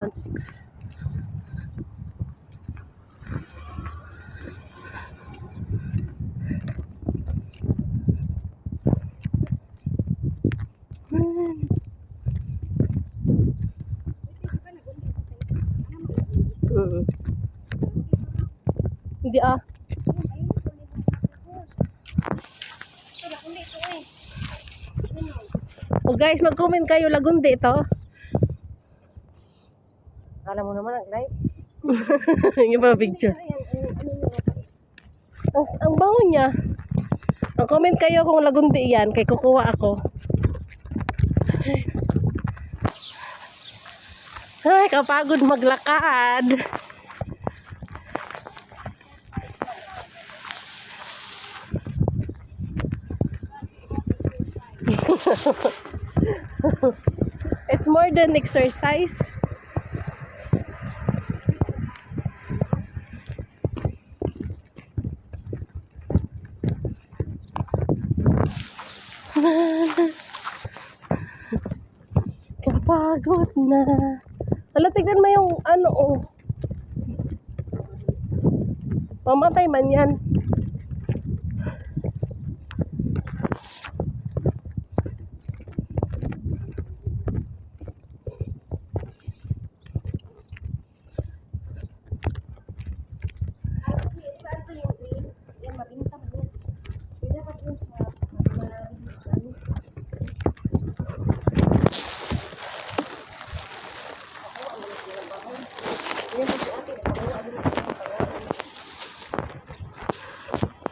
6. Hindi Oh guys, mag-comment kayo, Lagundi ito. Kala mo naman like. Yung mga picture. Ang bango niya. Mag-comment kayo kung Lagundi yan, kay kukuha ako. Ay, kapagod maglakad. It's more than exercise. Kapagod na. Hala, tignan mo yung ano, oh. Mamatay man yan.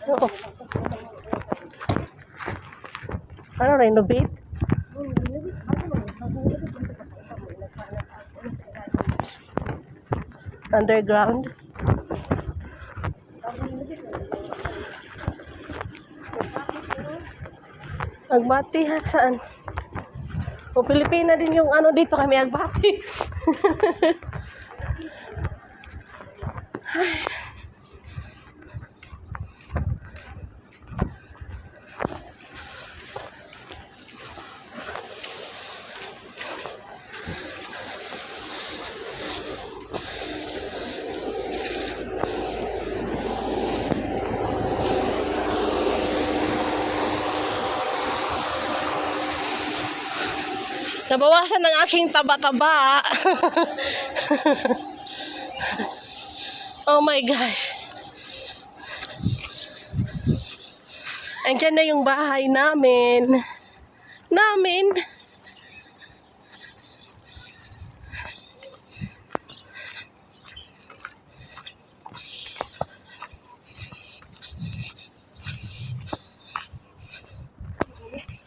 Oo. Ano, renovate? Underground? Agbati ha, saan? O, Pilipina din yung ano dito kami, Agbati. Nabawasan ng aking taba-taba. Oh my gosh. Andiyan na yung bahay namin.